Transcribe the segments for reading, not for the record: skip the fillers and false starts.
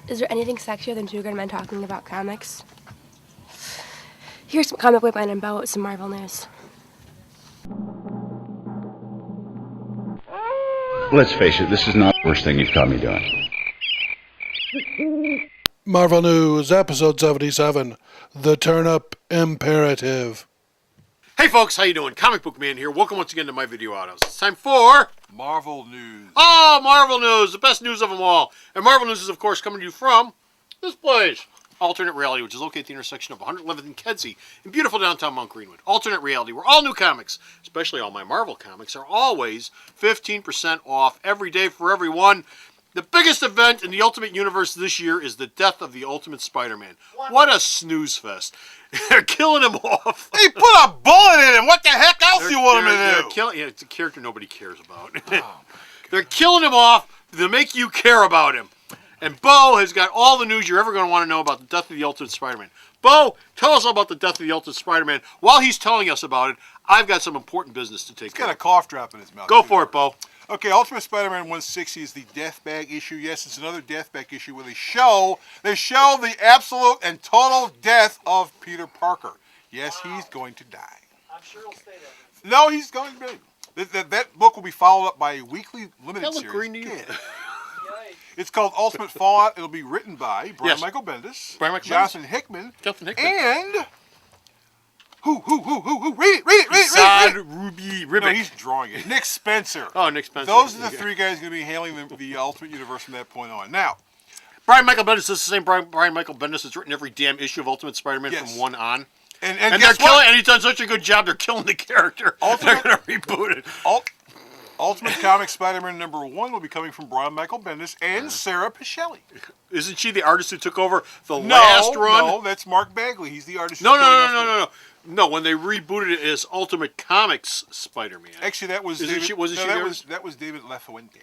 Is there anything sexier than two good men talking about comics? Here's some comic book man and Bo with some Marvel news. Let's face it, this is not the worst thing you've caught me doing. Marvel News, Episode 77, The Turnip Imperative. Hey folks, how you doing? Comic Book Man here. Welcome once again to my video autos. It's time for Marvel News. Oh, Marvel News, the best news of them all. And Marvel News is, of course, coming to you from this place, Alternate Reality, which is located at the intersection of 111th and Kedzie in beautiful downtown Mount Greenwood. Alternate Reality, where all new comics, especially all my Marvel comics, are always 15% off every day for everyone. The biggest event in the Ultimate Universe this year is the death of the Ultimate Spider-Man. What a snooze fest. They're killing him off. They put a bullet in him. What the heck else do you want him to do? Yeah, it's a character nobody cares about. They're killing him off to make you care about him. And Bo has got all the news you're ever going to want to know about the death of the Ultimate Spider-Man. Bo, tell us all about the death of the Ultimate Spider-Man. While he's telling us about it, I've got some important business to take care of. He's got a cough drop in his mouth. Go for it, Bo. Okay, Ultimate Spider-Man 160 is the death bag issue. Yes, it's another death bag issue where they show the absolute and total death of Peter Parker. Yes, he's going to die. I'm sure he'll stay there. No, he's going to be. That book will be followed up by a weekly limited That look series. green to you. It's called Ultimate Fallout. It'll be written by Brian Yes. Michael Bendis, Brian Michael Jonathan Hickman, and who? Read it. Sad Ruby Ribic. No, he's drawing it. Nick Spencer. Oh, Nick Spencer. Those are the three guys going to be handling the Ultimate Universe from that point on. Now, Brian Michael Bendis is the same Brian Michael Bendis that's written every damn issue of Ultimate Spider-Man Yes. from one on. and And they're guess killing, what? and he's done such a good job, they're killing the character. Ultimate- They're going to reboot it. Ultimate Comics Spider-Man #1 will be coming from Brian Michael Bendis and Sarah Pichelli. Isn't she the artist who took over the last run? No, that's Mark Bagley. He's the artist. No, when they rebooted it as Ultimate Comics Spider-Man. Actually, that was Isn't David, she- wasn't no, she that there? was that was David LaFuente.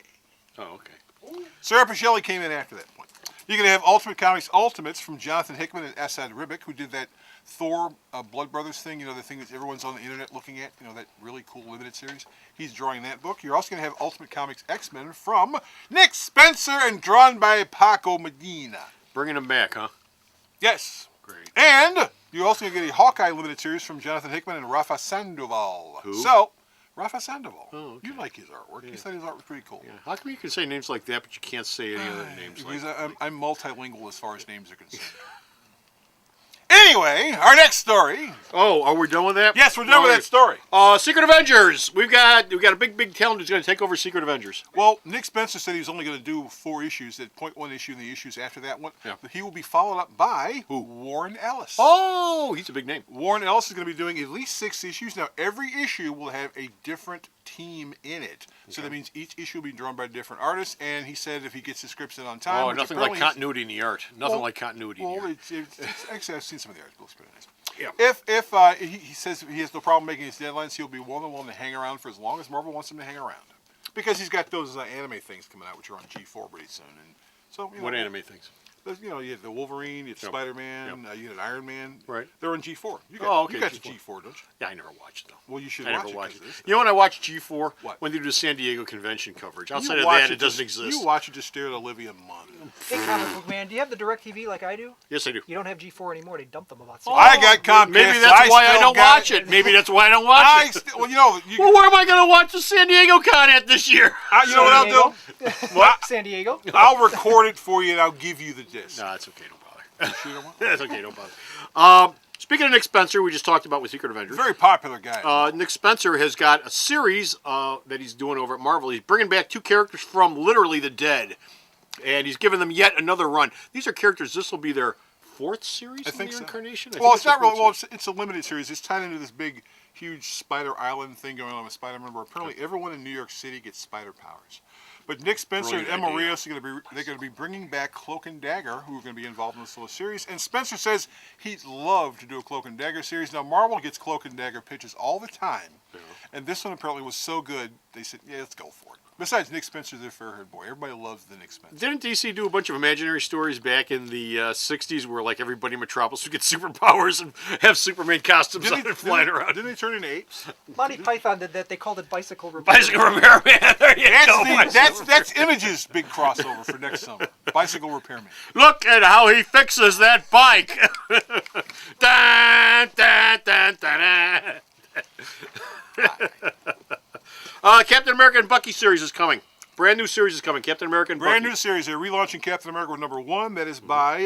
Oh, okay. Sarah Pichelli came in after that point. You're going to have Ultimate Comics Ultimates from Jonathan Hickman and Asad Ribic, who did that Thor Blood Brothers thing, the thing that everyone's on the internet looking at, that really cool limited series. He's drawing that book. You're also going to have Ultimate Comics X-Men from Nick Spencer and drawn by Paco Medina. Bringing him back, huh? Yes. Great. And you're also going to get a Hawkeye limited series from Jonathan Hickman and Rafa Sandoval. Who? So, Rafa Sandoval. Oh, okay. You like his artwork. You thought his art was pretty cool. Yeah. How come you can say names like that, but you can't say any other names like Because that? I'm multilingual as far as names are concerned. Anyway, our next story. Oh, are we done with that? Yes, we're done with that story. Secret Avengers. We've got a big talent who's going to take over Secret Avengers. Well, Nick Spencer said he was only going to do 4 issues, at point 1 issue and the issues after that one. Yeah. But he will be followed up by Warren Ellis. Oh, he's a big name. Warren Ellis is going to be doing at least 6 issues. Now, every issue will have a different team in it. So that means each issue will be drawn by a different artist. And he said if he gets the scripts in on time. Oh, which nothing like apparently continuity in the art. Nothing like continuity in the Well, art. it's actually, I've seen some of the art. It looks pretty nice. Yeah. If he says he has no problem making his deadlines, he'll be more than willing to hang around for as long as Marvel wants him to hang around. Because he's got those anime things coming out, which are on G4 pretty soon. And so, What anime things? You had the Wolverine, you had Spider-Man, you had Iron Man. Right. They're on G4. You got, Oh, okay, You got G4. the G4, don't you? Yeah, I never watched them. Well, you should I watch never it. watched 'cause it. this You know when I watched G4? What? When they do the San Diego convention coverage. You Outside of watch that, it doesn't exist. You watch it to stare at Olivia Munn. Hey, Comic Book Man, do you have the DirecTV like I do? Yes, I do. You don't have G4 anymore. They dumped them about 6 I got Comcast. Maybe so that's why I still don't got watch it. Maybe that's why I don't watch it. Well, Well, where am I going to watch the San Diego con at this year? you know what I'll do? What? San Diego? I'll record it for you and I'll give you the disc. No, that's okay. Don't bother. You don't want- That's okay. Don't bother. Speaking of Nick Spencer, we just talked about with Secret Avengers. Very popular guy. Nick Spencer has got a series that he's doing over at Marvel. He's bringing back 2 characters from literally the dead, and he's giving them yet another run. These are characters. This will be their 4th series I think in the so. incarnation. Well, it's not their really. 4th Well, series. it's a limited series. It's tied into this big, huge Spider Island thing going on with Spider-Man, where apparently everyone in New York City gets spider powers. But Nick Spencer and Brilliant Emma idea. Rios are they're going to be bringing back Cloak and Dagger, who are going to be involved in this little series. And Spencer says he'd love to do a Cloak and Dagger series. Now, Marvel gets Cloak and Dagger pitches all the time, and this one apparently was so good they said, "Yeah, let's go for it." Besides Nick Spencer, the fair-haired boy. Everybody loves the Nick Spencer. Didn't DC do a bunch of imaginary stories back in the 60s where like everybody in Metropolis would get superpowers and have Superman costumes on and flying around? Didn't they turn into apes? Monty Python did that. They called it bicycle repair. Bicycle Repairman. There you go. That's Image's big crossover for next summer. Bicycle Repairman. Look at how he fixes that bike. Dun, dun, dun, dun, dun. Captain America and Bucky series is coming. Brand new series is coming. Captain America and Brand Bucky. new series. They're relaunching Captain America with #1. That is by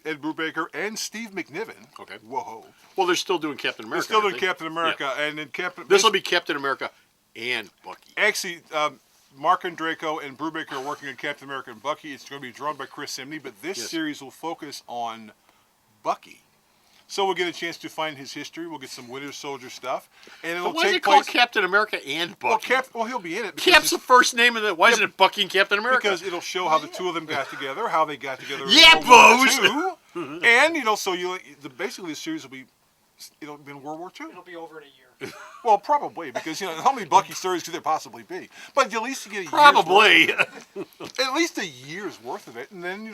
Ed Brubaker and Steve McNiven. Okay. Whoa. Well, they're still doing Captain America. They're still aren't doing they? Captain America, and then This will be Captain America and Bucky. Actually, Mark and Draco and Brubaker are working on Captain America and Bucky. It's going to be drawn by Chris Simney, but this Yes. series will focus on Bucky. So we'll get a chance to find his history. We'll get some Winter Soldier stuff, and it'll But why is take it called place. Captain America and Bucky? Well, he'll be in it. because Cap's the it's- first name of the. Why isn't it Bucky and Captain America? Because it'll show how the two of them got together, how they got together. in Yeah, World War boos! II. And so basically the series will be, it'll be in World War II. It'll be over in a year. Well, probably because how many Bucky stories could there possibly be? But at least you get Probably. at least a year's worth of it, and then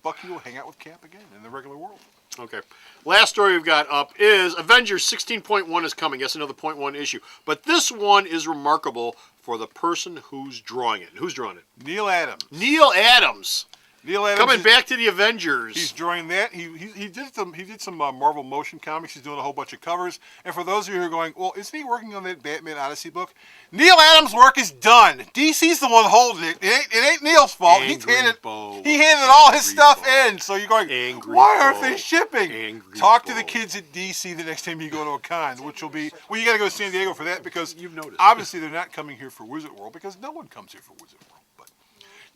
Bucky will hang out with Cap again in the regular world. Okay. Last story we've got up is Avengers 16.1 is coming. Yes, another .1 issue. But this one is remarkable for the person who's drawing it. Who's drawing it? Neil Adams. Neil Adams. Neil Adams Coming is- back to the Avengers. He's drawing that. He did some Marvel motion comics. He's doing a whole bunch of covers. And for those of you who are going, well, isn't he working on that Batman Odyssey book? Neil Adams' work is done. DC's the one holding it. It ain't Neil's fault. He handed all his stuff in. So you're going, Angry why aren't they Bo. shipping? Angry Talk to the Bo. kids at DC the next time you go to a con, which will be, well, you got to go to San Diego for that because You've noticed. obviously they're not coming here for Wizard World because no one comes here for Wizard World. But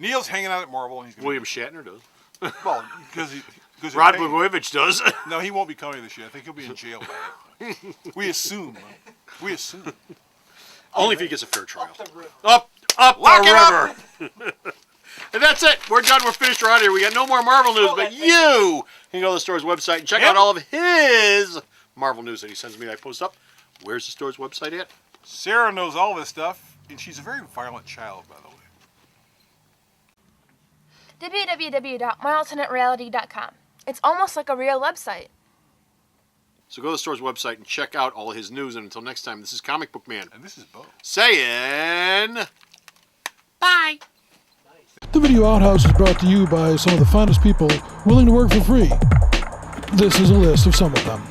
Neil's hanging out at Marvel and he's going William Shatner does. well, because Rod Blagojevich does. no, he won't be coming this year. I think he'll be in jail by that point. We assume. Only if he gets a fair trial. The river. Up Lock the it river. And that's it. We're done. We're finished. We're out of here. We got no more Marvel news, but you can go to the store's website and check out all of his Marvel news that he sends me that I post up. Where's the store's website at? Sarah knows all this stuff, and she's a very violent child, by the way. www.myalternatereality.com. It's almost like a real website. So go to the store's website and check out all of his news. And until next time, this is Comic Book Man And this is Bo. saying bye. The Video Outhouse is brought to you by some of the finest people willing to work for free. This is a list of some of them.